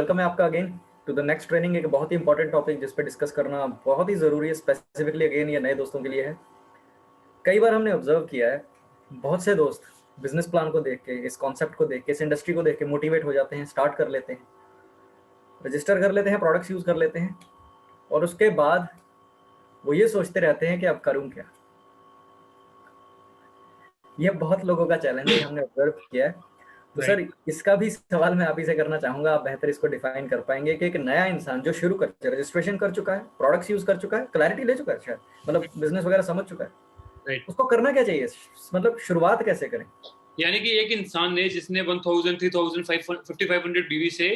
Welcome है आपका again to the next training. एक बहुत ही इंपॉर्टेंट टॉपिक जिस पे डिस्कस करना बहुत ही ज़रूरी है, स्पेसिफिकली अगेन ये नए दोस्तों के लिए है। कई बार हमने ऑब्जर्व किया है, बहुत से दोस्त बिजनेस प्लान को देख के, इस कॉन्सेप्ट को देख के, इस इंडस्ट्री को देख के मोटिवेट हो जाते हैं, स्टार्ट कर लेते हैं, रजिस्टर कर लेते हैं, प्रोडक्ट्स यूज़ कर लेते हैं, और उसके बाद वो ये सोचते रहते हैं कि अब करूँ क्या। ये बहुत लोगों का चैलेंज है, हमने ऑब्जर्व किया है। तो सर, इसका भी सवाल मैं आप ही से करना चाहूंगा, आप बेहतर इसको डिफाइन कर पाएंगे कि एक नया इंसान जो शुरू कर रजिस्ट्रेशन कर चुका है, प्रोडक्ट्स यूज कर चुका है, क्लैरिटी ले चुका है, शायद मतलब बिजनेस वगैरह समझ चुका है, उसको करना क्या चाहिए, मतलब शुरुआत कैसे करें? यानी कि एक इंसान ने जिसने 1000, 3000, 5500 बीवी से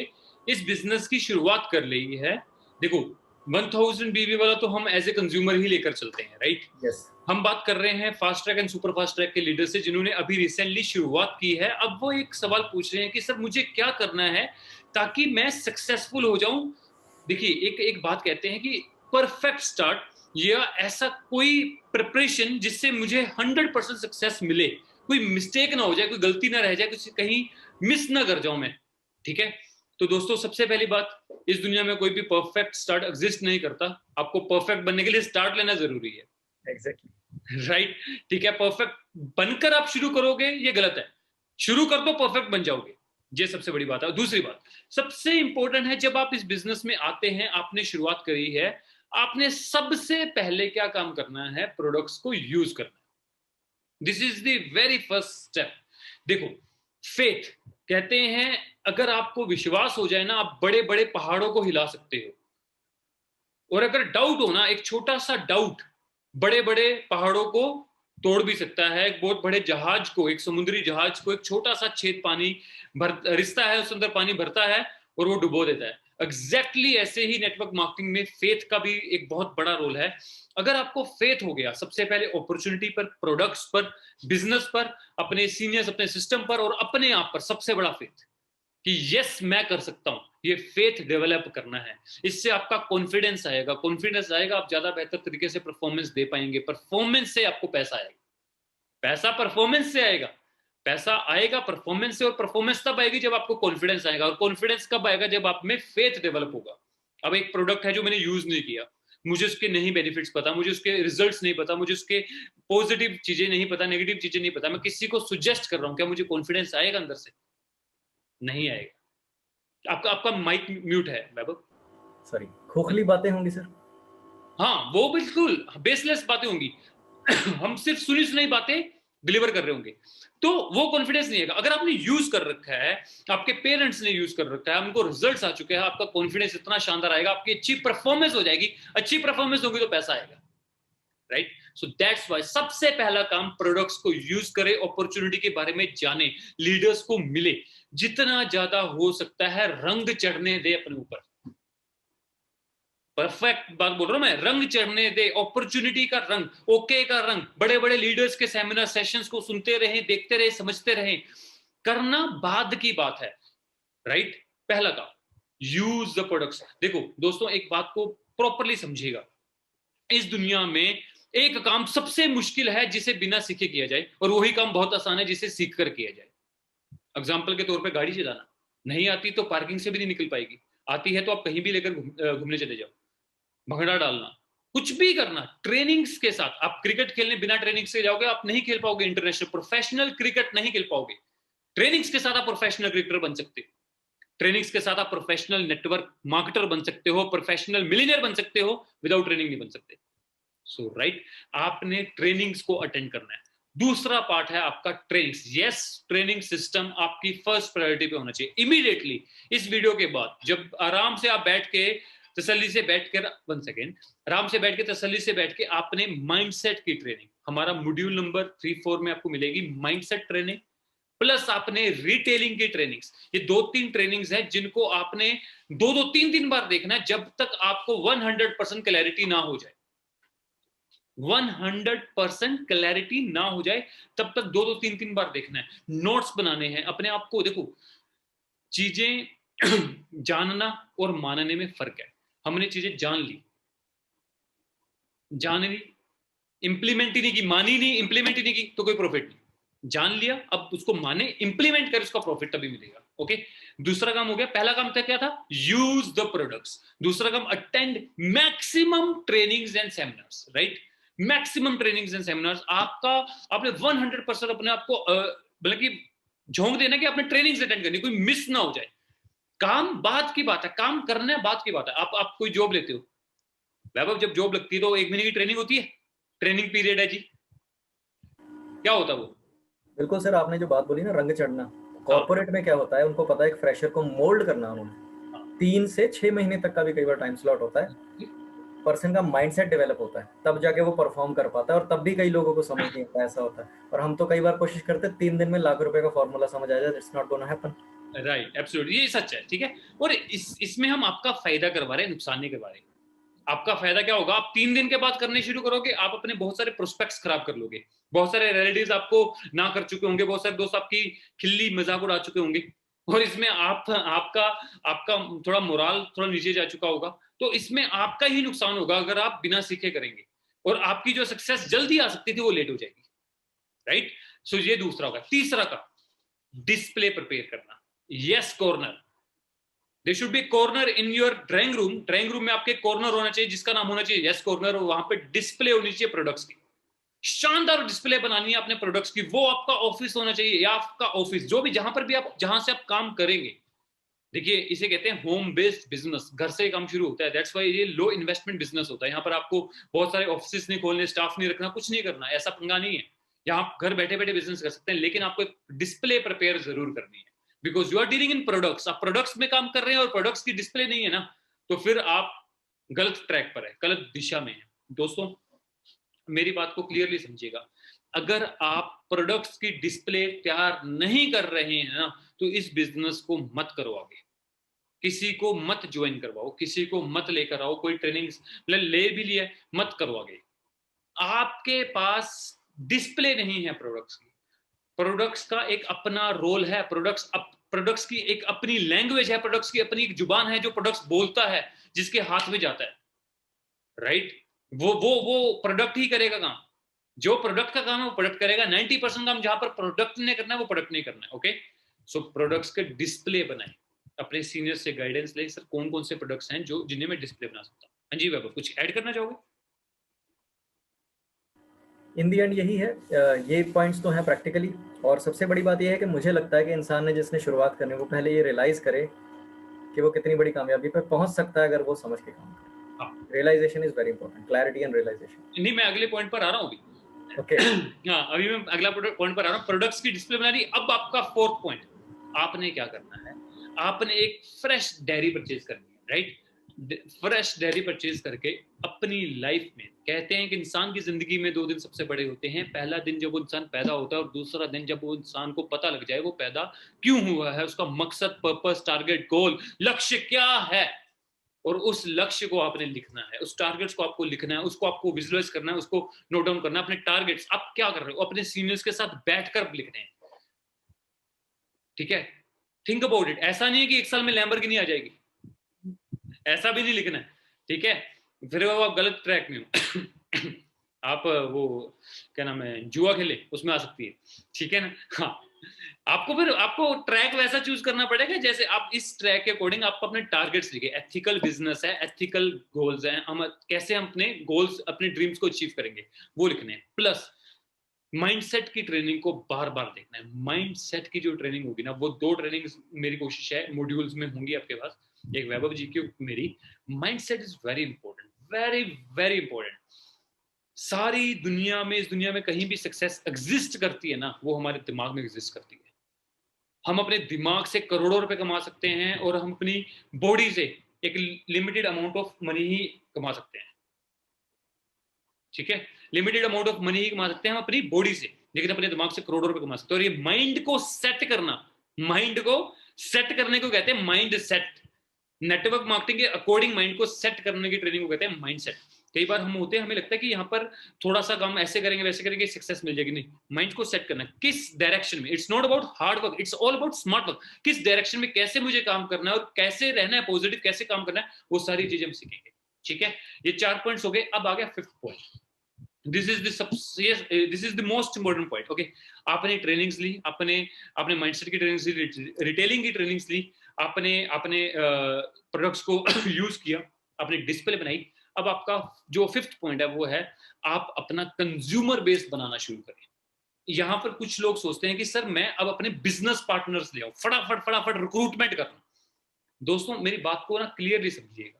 इस बिजनेस की शुरुआत कर ली है। देखो, 1000 बीवी वाला तो हम एज ए कंज्यूमर ही लेकर चलते हैं, राइट? यस। हम बात कर रहे हैं fast track and super fast track के लीडर से, जिन्होंने अभी रिसेंटली शुरुआत की है। अब वो एक सवाल पूछ रहे हैं कि सर मुझे क्या करना है ताकि मैं सक्सेसफुल हो जाऊं। देखिए, एक बात कहते हैं कि परफेक्ट स्टार्ट, या ऐसा कोई प्रिपरेशन जिससे मुझे 100% सक्सेस मिले, कोई मिस्टेक ना हो जाए, कोई गलती ना रह जाए, कुछ कहीं मिस ना कर जाऊं मैं। ठीक है, तो दोस्तों सबसे पहली बात, इस दुनिया में कोई भी परफेक्ट स्टार्ट एग्जिस्ट नहीं करता। आपको परफेक्ट बनने के लिए स्टार्ट लेना जरूरी है। एग्जैक्टली। राइट, ठीक है। परफेक्ट बनकर आप शुरू करोगे ये गलत है। शुरू कर दो, परफेक्ट बन जाओगे, ये सबसे बड़ी बात है। दूसरी बात सबसे इंपॉर्टेंट है, जब आप इस बिजनेस में आते हैं, आपने शुरुआत करी है, आपने सबसे पहले क्या काम करना है? प्रोडक्ट्स को यूज करना है। This is the very first step. देखो, फेथ कहते हैं, अगर आपको विश्वास हो जाए ना, आप बड़े बड़े पहाड़ों को हिला सकते हो। और अगर डाउट हो ना, एक छोटा सा डाउट बड़े बड़े पहाड़ों को तोड़ भी सकता है। एक बहुत बड़े जहाज को, एक समुद्री जहाज को, एक छोटा सा छेद पानी रिश्ता है, उसके अंदर पानी भरता है और वो डुबो देता है। एग्जैक्टली ऐसे ही नेटवर्क मार्केटिंग में फेथ का भी एक बहुत बड़ा रोल है। अगर आपको फेथ हो गया, सबसे पहले अपॉर्चुनिटी पर, प्रोडक्ट्स पर, बिजनेस पर, अपने सीनियर्स, अपने सिस्टम पर और अपने आप पर, सबसे बड़ा फेथ कि यस मैं कर सकता हूं, ये फेथ डेवलप करना है। इससे आपका कॉन्फिडेंस आएगा, कॉन्फिडेंस आएगा, आप ज्यादा बेहतर तरीके से परफॉर्मेंस दे पाएंगे। परफॉर्मेंस से आपको पैसा आएगा, पैसा परफॉर्मेंस से आएगा, पैसा आएगा परफॉर्मेंस से। और परफॉर्मेंस तब आएगी जब आपको कॉन्फिडेंस आएगा, और कॉन्फिडेंस कब आएगा? जब आप में फेथ डेवलप होगा। अब एक प्रोडक्ट है जो मैंने यूज नहीं किया, मुझे उसके नहीं बेनिफिट्स पता, मुझे उसके रिजल्ट्स नहीं पता, मुझे उसके पॉजिटिव चीजें नहीं पता, नेगेटिव चीजें नहीं पता, मैं किसी को सुजेस्ट कर रहा हूं, क्या मुझे कॉन्फिडेंस आएगा अंदर से? नहीं आएगा। आपका आपका माइक म्यूट है वैभव। सॉरी, खोखली बातें होंगी सर। हाँ, वो बिल्कुल बेसलेस बातें होंगी। हम सिर्फ सुनी सुनाई बातें डिलीवर कर रहे होंगे, तो वो कॉन्फिडेंस नहीं आएगा। अगर आपने यूज कर रखा है, आपके पेरेंट्स ने यूज कर रखा है, उनको रिजल्ट्स आ चुके हैं, आपका कॉन्फिडेंस इतना शानदार आएगा, आपकी अच्छी परफॉर्मेंस हो जाएगी। अच्छी परफॉर्मेंस होगी तो पैसा आएगा, राइट? सो दैट्स वाई सबसे पहला काम, प्रोडक्ट्स को यूज करें, अपॉर्चुनिटी के बारे में जाने, लीडर्स को मिले, जितना ज्यादा हो सकता है रंग चढ़ने दे अपने ऊपर। परफेक्ट बात बोल रहा हूं मैं, रंग चढ़ने दे, अपॉर्चुनिटी का रंग, ओके का रंग। बड़े बड़े लीडर्स के सेमिनार सेशंस को सुनते रहे, देखते रहे, समझते रहे। करना बाद की बात है, राइट? पहला काम, यूज द प्रोडक्ट्स। देखो दोस्तों, एक बात को प्रॉपरली समझिएगा, इस दुनिया में एक काम सबसे मुश्किल है जिसे बिना सीखे किया जाए, और वही काम बहुत आसान है जिसे सीख कर किया जाए। एग्जाम्पल के तौर पे, गाड़ी चलाना नहीं आती तो पार्किंग से भी नहीं निकल पाएगी, आती है तो आप कहीं भी लेकर घूमने चले जाओ। भंगड़ा डालना, कुछ भी करना ट्रेनिंग्स के साथ। आप क्रिकेट खेलने बिना ट्रेनिंग से जाओगे, आप नहीं खेल पाओगे, इंटरनेशनल प्रोफेशनल क्रिकेट नहीं खेल पाओगे। ट्रेनिंग्स के साथ आप प्रोफेशनल क्रिकेटर बन सकते हो, ट्रेनिंग्स के साथ आप प्रोफेशनल नेटवर्क मार्केटर बन सकते हो, प्रोफेशनल मिलीनियर बन सकते हो। विदाउट ट्रेनिंग नहीं बन सकते। सो राइट, आपने ट्रेनिंग्स को अटेंड करना है। दूसरा पार्ट है आपका ट्रेनिंग्स। यस, ट्रेनिंग सिस्टम आपकी फर्स्ट प्रायोरिटी पे होना चाहिए। इमीडिएटली इस वीडियो के बाद, जब आराम से आप बैठ के तसल्ली से बैठ कर, 1 सेकेंड, आराम से बैठ के तसल्ली से बैठ के आपने माइंडसेट की ट्रेनिंग, हमारा मॉड्यूल नंबर 3-4 में आपको मिलेगी माइंडसेट ट्रेनिंग, प्लस आपने रिटेलिंग की ट्रेनिंग्स। ये 2-3 ट्रेनिंग्स हैं जिनको आपने 2-2, 3-3 बार देखना है, जब तक आपको 100% क्लैरिटी ना हो जाए। 100% क्लैरिटी ना हो जाए तब तक 2-2, 3-3 बार देखना है। नोट्स बनाने हैं अपने आप को। देखो, चीजें जानना और मानने में फर्क है। हमने चीजें जान ली, इंप्लीमेंट ही नहीं की, मानी नहीं, इंप्लीमेंट ही नहीं की, तो कोई प्रॉफिट नहीं। जान लिया, अब उसको माने, इंप्लीमेंट कर, उसका प्रॉफिट तभी मिलेगा। ओके। दूसरा काम हो गया, पहला काम था क्या था, यूज द प्रोडक्ट्स। दूसरा काम, attend maximum trainings and seminars, right. Maximum trainings and seminars. आपका आपने 100% अपने आप को मतलब कि झोंक देना कि आपने ट्रेनिंग्स अटेंड करनी, कोई मिस ना हो जाए। काम बात की बात है, काम करना है बात की बात है। आप कोई जॉब लेते हो वैभव, जब जॉब लगती है तो 1 महीने की ट्रेनिंग होती है, ट्रेनिंग पीरियड है जी, क्या होता है वो? बिल्कुल सर, आपने जो बात बोली ना, रंग चढ़ना, हाँ कॉर्पोरेट में क्या होता है, उनको पता है एक फ्रेशर को मोल्ड करना उन्होंने, हाँ 3 से 6 महीने तक का भी कई बार टाइम स्लॉट होता है। पर्सन का माइंडसेट डेवलप होता है, तब जाके वो परफॉर्म कर पाता है, और तब भी कई लोगों को समझ नहीं आता ऐसा होता है। और हम तो कई बार कोशिश करते हैं 3 दिन में लाख रुपए का फॉर्मूला समझ आ जाए, it's not gonna happen. Right, absolutely, ये सच है, ठीक है। और इसमें हम आपका फायदा करवा रहे हैं, नुकसान नहीं करवा रहे। आपका फायदा क्या होगा, आप 3 दिन के बाद करने शुरू करोगे, आप अपने बहुत सारे प्रोस्पेक्ट्स खराब कर लोगे, बहुत सारे रिलेटिव्स आपको ना कर चुके होंगे, बहुत सारे दोस्त आपकी खिल्ली मजाक उड़ा चुके होंगे, और इसमें आपका आपका थोड़ा मोराल थोड़ा नीचे जा चुका होगा। तो इसमें आपका ही नुकसान होगा अगर आप बिना सीखे करेंगे, और आपकी जो सक्सेस जल्दी आ सकती थी वो लेट हो जाएगी, राइट। सो ये दूसरा होगा। तीसरा का, डिस्प्ले प्रिपेयर करना। Yes corner, there should be corner in your drawing room. Drawing room में आपके कॉर्नर होना चाहिए जिसका नाम होना चाहिए यस कॉर्नर, और वहां पे डिस्प्ले होनी चाहिए प्रोडक्ट्स की। शानदार डिस्प्ले बनानी है अपने प्रोडक्ट्स की, वो आपका ऑफिस होना चाहिए, या आपका ऑफिस जो भी जहां पर भी आप जहां से आप काम करेंगे। देखिए इसे कहते हैं होम बेस्ड बिजनेस, घर से काम शुरू होता है, दैट्स व्हाई ये लो इन्वेस्टमेंट बिजनेस होता है। यहाँ पर आपको बहुत सारे ऑफिस नहीं खोलने, स्टाफ नहीं रखना, कुछ नहीं करना, ऐसा पंगा नहीं है। यहाँ आप घर बैठे बैठे बिजनेस कर सकते हैं, लेकिन आपको एक डिस्प्ले प्रिपेयर जरूर करनी है, because you are dealing in products. आप प्रोडक्ट्स में काम कर रहे हैं और प्रोडक्ट्स की डिस्प्ले नहीं है ना, तो फिर आप गलत ट्रैक पर है, गलत दिशा में है। दोस्तों मेरी बात को क्लियरली समझिएगा, अगर आप प्रोडक्ट्स की डिस्प्ले तैयार नहीं कर रहे हैं ना, तो इस बिजनेस को मत करो आगे, किसी को मत ज्वाइन करवाओ, किसी को मत लेकर आओ, कोई ट्रेनिंग ले भी लिया मत करो आगे। आपके पास डिस्प्ले नहीं है प्रोडक्ट्स की, प्रोडक्ट्स का एक अपना रोल है, प्रोडक्ट्स की एक अपनी लैंग्वेज है, प्रोडक्ट्स की अपनी एक जुबान है, जो प्रोडक्ट्स बोलता है, जिसके हाथ में जाता है, राइट। वो प्रोडक्ट ही करेगा काम, जो प्रोडक्ट का काम है वो प्रोडक्ट करेगा। 90% काम जहां पर प्रोडक्ट ने करना है वो प्रोडक्ट नहीं करना है, ओके। सो प्रोडक्ट्स के डिस्प्ले बनाए, अपने सीनियर से गाइडेंस ले, सर कौन कौन से प्रोडक्ट्स हैं जो जिन्हें मैं डिस्प्ले बना सकता हूँ। हाँ जी वैभव, कुछ ऐड करना चाहोगे? इन दी एंड यही है, ये पॉइंट्स तो हैं प्रैक्टिकली। और सबसे बड़ी बात यह है कि मुझे लगता है कि इंसान ने जिसने शुरुआत करनी, वो पहले ये रियलाइज करे कि वो कितनी बड़ी कामयाबी पर पहुंच सकता है अगर वो समझ के काम करे। Realisation is very important, clarity and realisation. नहीं, मैं अगले पॉइंट पर आ रहा हूँ अभी। ओके हाँ, अभी मैं अगला पॉइंट पर आ रहा हूँ, प्रोडक्ट्स की डिस्प्ले बना रही। अब आपका फोर्थ पॉइंट, आपने क्या करना है, आपने एक फ्रेश डायरी परचेज करनी है, राइट। फ्रेश डायरी परचेज करके अपनी लाइफ में, कहते हैं कि इंसान की जिंदगी में 2 दिन सबसे बड़े होते हैं, पहला दिन जब वो इंसान पैदा होता है, और दूसरा दिन जब वो इंसान को पता लग जाए वो पैदा क्यों हुआ है, उसका मकसद, पर्पस, टारगेट, गोल, लक्ष्य क्या है। और उस लक्ष्य को आपने लिखना है, उस टारगेट्स को आपको लिखना है, उसको आपको विजुअलाइज करना है, उसको नोट डाउन करना है। अपने टारगेट्स आप क्या कर रहे हो, अपने सीनियर्स के साथ बैठकर लिखने हैं, ठीक है। थिंक अबाउट इट, ऐसा नहीं है कि 1 साल में लैम्बोर्गिनी आ जाएगी, ऐसा भी नहीं लिखना है, ठीक है। फिर वो आप गलत ट्रैक में हो आप वो क्या नाम है, जुआ खेले उसमें आ सकती है, ठीक है ना। हाँ, आपको ट्रैक वैसा चूज करना पड़ेगा जैसे आप इस ट्रैक के अकॉर्डिंग आप अपने टारगेट्स लिखे। एथिकल बिजनेस है, एथिकल गोल्स हैं, हम कैसे हम अपने गोल्स, अपने ड्रीम्स को अचीव करेंगे, वो लिखने हैं। प्लस माइंडसेट की ट्रेनिंग को बार बार देखना है। माइंडसेट की जो ट्रेनिंग होगी ना, वो 2 ट्रेनिंग मेरी कोशिश है मॉड्यूल्स में होंगी आपके पास, एक वैभव जी की, मेरी। Mindset is very important, very very important. सारी दुनिया में, इस दुनिया में कहीं भी सक्सेस एग्जिस्ट करती है ना, वो हमारे दिमाग में एग्जिस्ट करती है। हम अपने दिमाग से करोड़ों रुपए कमा सकते हैं, और हम अपनी बॉडी से एक लिमिटेड अमाउंट ऑफ मनी ही कमा सकते हैं, ठीक है। लिमिटेड अमाउंट ऑफ मनी ही कमा सकते हैं हम अपनी बॉडी से, लेकिन अपने दिमाग से करोड़ों रुपए कमा सकते हैं। और ये माइंड को सेट करना, माइंड को सेट करने को कहते हैं माइंड सेट। नेटवर्क मार्केटिंग के अकॉर्डिंग माइंड को सेट करने की ट्रेनिंग को कहते हैं माइंड सेट। कई बार हम होते हैं, हमें लगता है कि यहाँ पर थोड़ा सा काम ऐसे करेंगे वैसे करेंगे सक्सेस मिल जाएगी, नहीं। माइंड को सेट करना, किस डायरेक्शन में, it's not about hard work, it's all about smart work. किस डायरेक्शन में कैसे मुझे काम करना है, और कैसे रहना है पॉजिटिव, कैसे काम करना है, वो सारी चीजें हम सीखेंगे, ठीक है। ये 4 पॉइंट्स हो गए। अब आ गया 5th point. This is the most important point. Okay, आपने ट्रेनिंग्स ली, आपने माइंडसेट की ट्रेनिंग्स ली, रिटेलिंग की ट्रेनिंग्स ली, आपने प्रोडक्ट्स को यूज किया, आपने डिस्प्ले बनाई। अब आपका जो फिफ्थ पॉइंट है वो है आप अपना कंज्यूमर बेस बनाना शुरू करें। यहां पर कुछ लोग सोचते हैं कि सर मैं अब अपने बिजनेस पार्टनर्स ले आऊं, फटाफट फटाफट रिक्रूटमेंट करना। दोस्तों मेरी बात को ना क्लियरली समझिएगा,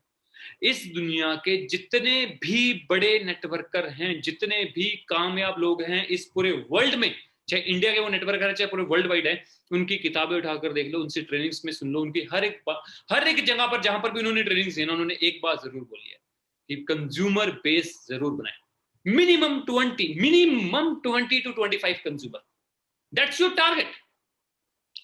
इस दुनिया के जितने भी बड़े नेटवर्कर हैं, जितने भी कामयाब लोग हैं इस पूरे वर्ल्ड में, चाहे इंडिया के वो नेटवर्कर है चाहे पूरे वर्ल्ड वाइड है, उनकी किताबें उठाकर देख लो, उनसे ट्रेनिंग्स में सुन लो, उनकी हर एक जगह पर जहां पर भी उन्होंने ट्रेनिंग्स दी ना, उन्होंने एक बात जरूर बोली है कि कंज्यूमर बेस जरूर बनाए, minimum 20 to 25 consumer. That's your target,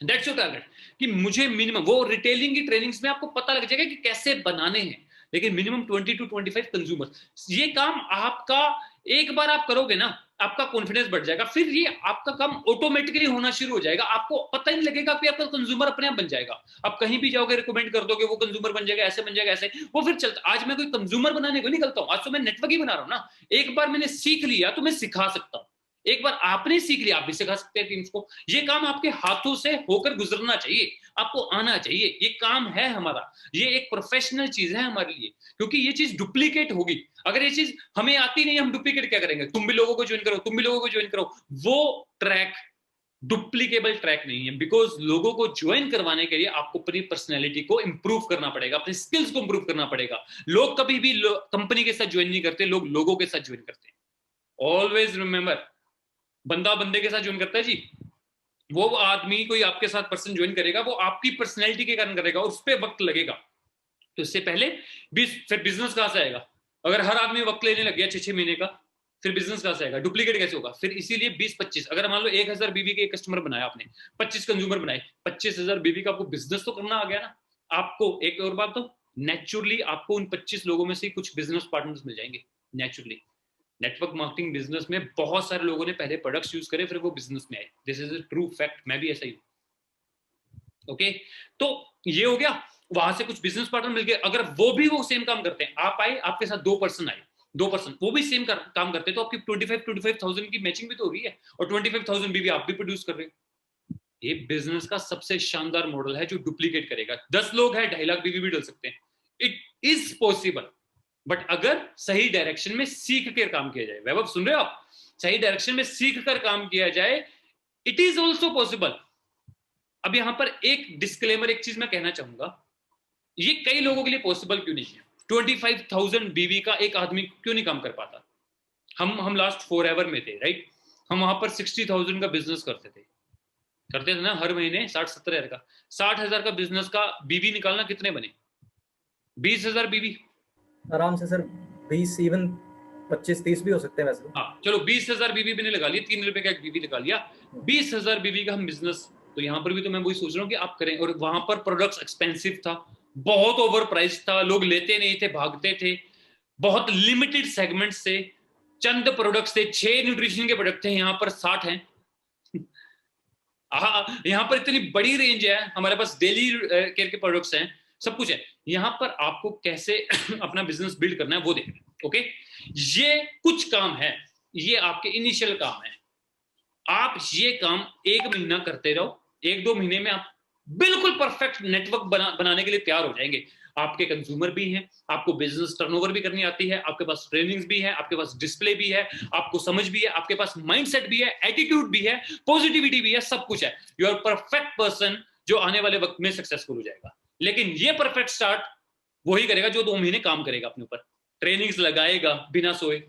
that's your target कि मुझे मिनिमम, वो रिटेलिंग की ट्रेनिंग्स में आपको पता लग जाएगा कि कैसे बनाने हैं, लेकिन मिनिमम 20 to 25 कंज्यूमर। ये काम आपका एक बार आप करोगे ना, आपका कॉन्फिडेंस बढ़ जाएगा, फिर ये आपका काम ऑटोमेटिकली होना शुरू हो जाएगा, आपको पता ही नहीं लगेगा कि आपका कंज्यूमर अपने आप बन जाएगा। आप कहीं भी जाओगे रिकमेंड कर दोगे, वो कंज्यूमर बन जाएगा, ऐसे बन जाएगा, ऐसे वो फिर चलता। आज मैं कोई कंज्यूमर बनाने को निकलता हूं, आज तो मैं नेटवर्क ही बना रहा हूं ना। एक बार मैंने सीख लिया तो मैं सिखा सकता हूं, एक बार आपने सीख लिया आप भी सिखा सकते हैं टीम्स को। ये काम आपके हाथों से होकर गुजरना चाहिए, आपको आना चाहिए, ये काम है हमारा, ये एक प्रोफेशनल चीज है हमारे लिए, क्योंकि ये चीज डुप्लीकेट होगी अगर ये चीज हमें आती नहीं, हम डुप्लीकेट क्या करेंगे, तुम भी लोगों को ज्वाइन करो, तुम भी लोगों को ज्वाइन करो, वो ट्रैक डुप्लीकेबल ट्रैक नहीं है। बिकॉज लोगों को ज्वाइन करवाने के लिए आपको अपनी पर्सनैलिटी को इंप्रूव करना पड़ेगा, अपनी स्किल्स को इंप्रूव करना पड़ेगा। लोग कभी भी कंपनी के साथ ज्वाइन नहीं करते, लोग लोगों के साथ ज्वाइन करते हैं। ऑलवेज रिमेंबर, बंदा बंदे के साथ ज्वाइन करता है जी। वो आदमी कोई आपके साथ पर्सन ज्वाइन करेगा, वो आपकी पर्सनैलिटी के कारण करेगा, उस पर वक्त लगेगा। तो इससे पहले फिर बिजनेस कहां से आएगा? अगर हर आदमी वक्त लेने लग गया 6-6 महीने का, फिर बिजनेस कहां से आएगा? डुप्लीकेट कैसे होगा? फिर इसीलिए 20-25, अगर मान लो 1000 बीबी के कस्टमर बनाया आपने, 25 कंज्यूमर बनाए, 25,000 बीबी का आपको बिजनेस तो करना आ गया ना। आपको एक और बात तो, नेचुरली आपको उन 25 लोगों में से कुछ बिजनेस पार्टनर्स मिल जाएंगे नेचुरली। नेटवर्क मार्केटिंग बिजनेस में बहुत सारे लोगों ने पहले प्रोडक्ट्स यूज करे, फिर वो बिजनेस में आए। This is a true fact, मैं भी ऐसा ही हूं। ओके, तो ये हो गया, वहां से कुछ बिजनेस पार्टनर मिल गए। अगर वो भी वो सेम काम करते हैं, आप आए, आपके साथ 2 पर्सन आए, 2 पर्सन वो भी सेम काम करते हैं, तो आपकी 25,000 की मैचिंग भी तो हो रही है, और 25,000 भी आप भी प्रोड्यूस कर रहे हैं। ये बिजनेस का सबसे शानदार मॉडल है जो डुप्लीकेट करेगा। 10 लोग हैं, 2.5 लाख बीवी भी डल सकते हैं। इट इज पॉसिबल, बट अगर सही डायरेक्शन में सीख कर काम किया जाए। वैभव सुन रहे हो आप? सही डायरेक्शन में सीख कर काम किया जाए, इट इज ऑल्सो पॉसिबल। अब यहां पर एक डिस्क्लेमर, एक चीज मैं कहना चाहूंगा, ये कई लोगों के लिए पॉसिबल क्यों नहीं है? 25,000 बीवी का एक आदमी क्यों नहीं काम कर पाता? हम लास्ट फॉरएवर में थे, राइट? हम वहां पर 60,000 का बिजनेस करते थे ना, हर महीने 60-70 हजार का। 60,000 का बिजनेस का बीवी निकालना कितने बने? 20,000 बीवी आराम से सर, 20 इवन 25-30 भी हो सकते हैं वैसे। हाँ चलो, 20,000 बीवी भी ने लगा लिया, 3 रुपए का एक बीवी लगा लिया, 20,000 बीवी का हम बिजनेस। तो यहाँ पर भी तो मैं वही सोच रहा हूँ कि आप करें। और वहां पर प्रोडक्ट्स एक्सपेंसिव था, बहुत ओवर प्राइस था, लोग लेते नहीं थे, भागते थे, बहुत लिमिटेड सेगमेंट से चंद प्रोडक्ट्स थे, 6 न्यूट्रिशन के प्रोडक्ट थे, यहाँ पर 60 हैं। यहाँ पर इतनी बड़ी रेंज है, हमारे पास डेली केयर के प्रोडक्ट्स हैं, सब कुछ है। यहाँ पर आपको कैसे अपना बिजनेस बिल्ड करना है वो देखना है। ओके, ये कुछ काम है, ये आपके इनिशियल काम है। आप ये काम 1 महीना करते रहो, 1-2 महीने में आप बिल्कुल परफेक्ट नेटवर्क बनाने के लिए तैयार हो जाएंगे। आपके कंज्यूमर भी हैं, आपको बिजनेस टर्नओवर भी करनी आती है, आपके पास ट्रेनिंग्स भी है, आपके पास डिस्प्ले भी है, आपको समझ भी है, आपके पास माइंडसेट भी है, एटीट्यूड भी है, पॉजिटिविटी भी है, सब कुछ है। यू आर परफेक्ट पर्सन जो आने वाले वक्त में सक्सेसफुल हो जाएगा। लेकिन ये परफेक्ट स्टार्ट वही करेगा जो 2 महीने काम करेगा अपने ऊपर, ट्रेनिंग्स लगाएगा बिना सोए,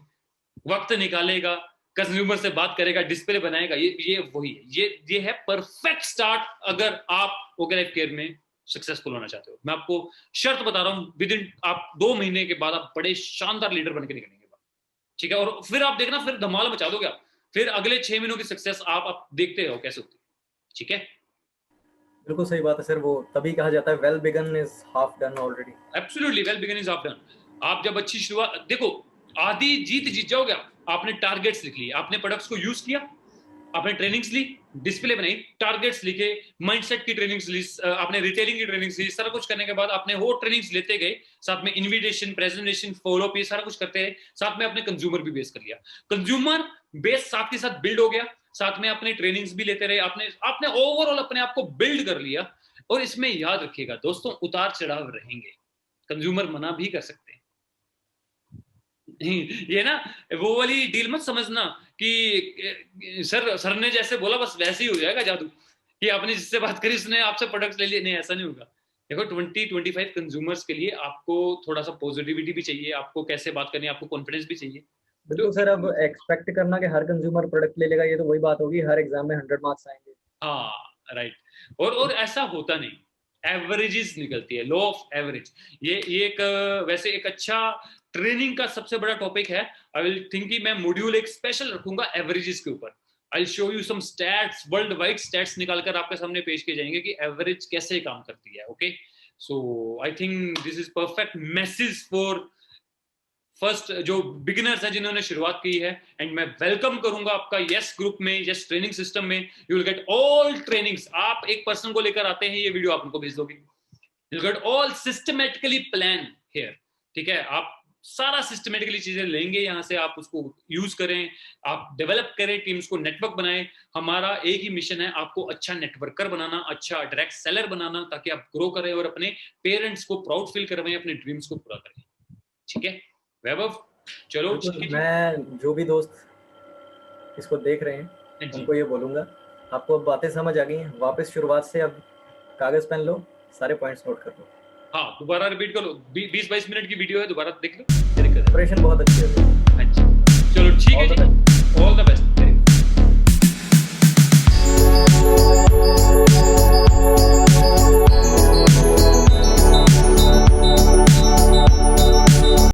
वक्त निकालेगा, कंज्यूमर से बात करेगा, डिस्प्ले बनाएगा। ये वही है, ये है परफेक्ट स्टार्ट अगर आप ओके लाइफ केयर में सक्सेसफुल होना चाहते हो। मैं आपको शर्त बता रहा हूं, विद इन आप 2 महीने के बाद आप बड़े शानदार लीडर बनकर निकलेंगे, ठीक है? और फिर आप देखना, फिर धमाल मचा दोगे आप। फिर अगले 6 महीनों की सक्सेस आप देखते रहो कैसे होती है, ठीक है? बिल्कुल सही बात है सर, वो तभी कहा जाता है well begun is half done already. Absolutely, well begun is half done. आप जब अच्छी शुरुआत, देखो आधी जीत जीत जाओगे आप। आपने टारगेट्स लिख लिए, आपने प्रोडक्ट्स को यूज किया, आपने ट्रेनिंग्स ली, डिस्प्ले बनाई, टारगेट्स लिखे, माइंडसेट की ट्रेनिंग्स ली, आपने रिटेलिंग की ट्रेनिंग्स ली, सारा कुछ करने के बाद आपने वो ट्रेनिंग्स लेते गए, साथ में इन्विटेशन, प्रेजेंटेशन, फॉलो अप, ये सारा कुछ करते हैं, साथ में आपने कंज्यूमर भी बेस कर लिया। कंज्यूमर बेस साथ के साथ बिल्ड हो गया, साथ में अपने ट्रेनिंग्स भी लेते रहे, आपने ओवरऑल अपने आप को बिल्ड कर लिया। और इसमें याद रखिएगा दोस्तों, उतार चढ़ाव रहेंगे, कंज्यूमर मना भी कर सकते हैं। ये ना वो वाली डील मत समझना कि सर ने जैसे बोला बस वैसे ही हो जाएगा जादू, कि आपने जिससे बात करी उसने आपसे प्रोडक्ट ले लिए, नहीं ऐसा नहीं होगा। देखो 20-25 कंज्यूमर्स के लिए आपको थोड़ा सा पॉजिटिविटी भी चाहिए, आपको कैसे बात करनी है, आपको कॉन्फिडेंस भी चाहिए। बिल्कुल सर, अब एक्सपेक्ट करना कि हर कंज्यूमर प्रोडक्ट ले लेगा, ये तो वही बात होगी, हर एग्जाम में 100 मार्क्स आएंगे। हाँ राइट, और ऐसा होता नहीं, एवरेजेस निकलती है, लॉ ऑफ एवरेज। ये एक वैसे एक अच्छा ट्रेनिंग का सबसे बड़ा टॉपिक है। आई विल थिंक कि मैं मॉड्यूल एक स्पेशल रखूंगा एवरेजेस के ऊपर। I show you some stats, world wide stats निकालकर आपके सामने पेश किए जाएंगे कि एवरेज कैसे काम करती है। Okay, so I think this is perfect message for first जो बिगिनर्स है जिन्होंने शुरुआत की है। एंड मैं वेलकम करूंगा आपका यस ग्रुप में, यस ट्रेनिंग सिस्टम में। You will get all trainings. आप एक पर्सन को लेकर आते हैं, ये वीडियो आप उनको भेज दोगे, you will get all systematically plan here. ठीक है, आप सारा सिस्टमेटिकली चीजें लेंगे यहाँ से, आप उसको यूज करें, आप डेवलप करें, टीम्स को नेटवर्क बनाएं। हमारा एक ही मिशन है, आपको अच्छा नेटवर्कर बनाना, अच्छा डायरेक्ट सेलर बनाना, ताकि आप ग्रो करें और अपने पेरेंट्स को प्राउड फील करवाएं, अपने ड्रीम्स को पूरा करें। ठीक है वैभव, चलो मैं जो भी दोस्त इसको देख रहे हैं उनको ये बोलूंगा, आपको अब बातें समझ आ गई हैं, वापस शुरुआत से अब कागज पेन लो, सारे पॉइंट्स नोट कर लो। हाँ, दोबारा रिपीट कर लो, 20-22 मिनट की वीडियो है, दोबारा देख लो। प्रिपरेशन बहुत अच्छी है। अच्छा चलो ठीक है जी, ऑल द बेस्ट।